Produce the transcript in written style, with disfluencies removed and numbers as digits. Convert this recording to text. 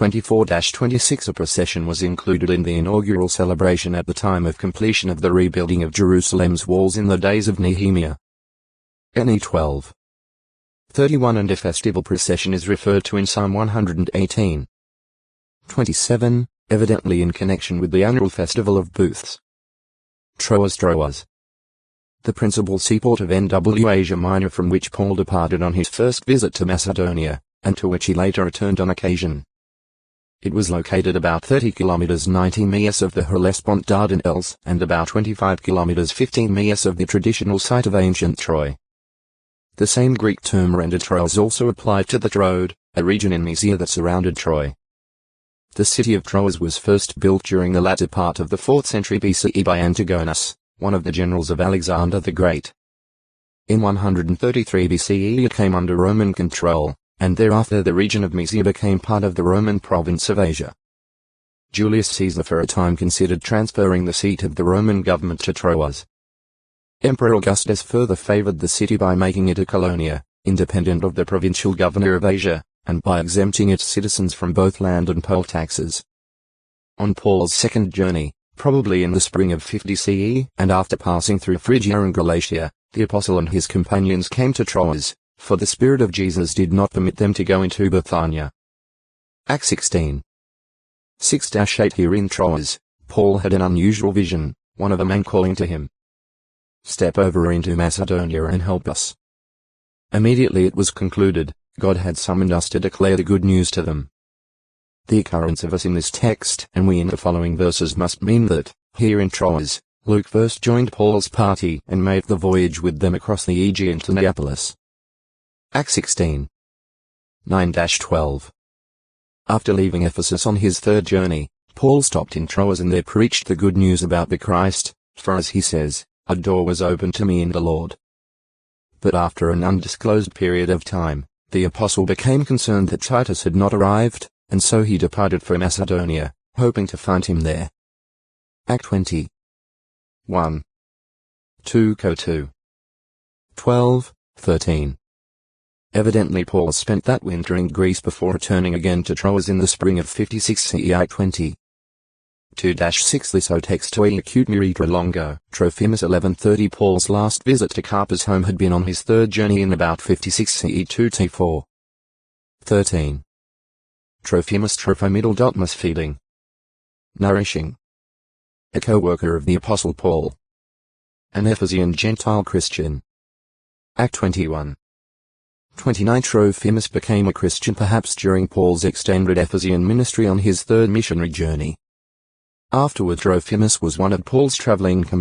24-26 A procession was included in the inaugural celebration at the time of completion of the rebuilding of Jerusalem's walls in the days of Nehemiah. NE 12:31 And a festival procession is referred to in Psalm 118. 27, evidently in connection with the annual festival of booths. Troas. The principal seaport of NW Asia Minor, from which Paul departed on his first visit to Macedonia, and to which he later returned on occasion. It was located about 30 kilometers 90 miles of the Hellespont Dardanelles and about 25 kilometers 15 miles of the traditional site of ancient Troy. The same Greek term rendered Troas also applied to the Shroud, a region in Mysia that surrounded Troy. The city of Troas was first built during the latter part of the 4th century BCE by Antigonus, one of the generals of Alexander the Great. In 133 BCE it came under Roman control, and thereafter the region of Mysia became part of the Roman province of Asia. Julius Caesar for a time considered transferring the seat of the Roman government to Troas. Emperor Augustus further favored the city by making it a colonia, independent of the provincial governor of Asia, and by exempting its citizens from both land and poll taxes. On Paul's second journey, probably in the spring of 50 CE, and after passing through Phrygia and Galatia, the apostle and his companions came to Troas, for the Spirit of Jesus did not permit them to go into Bithynia. Acts 16. 6-8 Here in Troas, Paul had an unusual vision, one of a man calling to him, "Step over into Macedonia and help us." Immediately it was concluded, God had summoned us to declare the good news to them. The occurrence of us in this text and we in the following verses must mean that, here in Troas, Luke first joined Paul's party and made the voyage with them across the Aegean to Neapolis. Acts 16. 9-12 After leaving Ephesus on his third journey, Paul stopped in Troas and there preached the good news about the Christ, for as he says, "A door was opened to me in the Lord." But after an undisclosed period of time, the apostle became concerned that Titus had not arrived, and so he departed for Macedonia, hoping to find him there. Act 20. 1. 2 Co 2. 12-13 Evidently Paul spent that winter in Greece before returning again to Troas in the spring of 56 CE. Act 20. 2-6 This text to acute miritra longo. Trophimus 1130 Paul's last visit to Carpus' home had been on his third journey in about 56 CE 2-4. 13. Trophimus Trophomidal. Feeding. Nourishing. A co-worker of the Apostle Paul. An Ephesian Gentile Christian. Act 21. 29 Trophimus became a Christian perhaps during Paul's extended Ephesian ministry on his third missionary journey. Afterward Trophimus was one of Paul's traveling companions.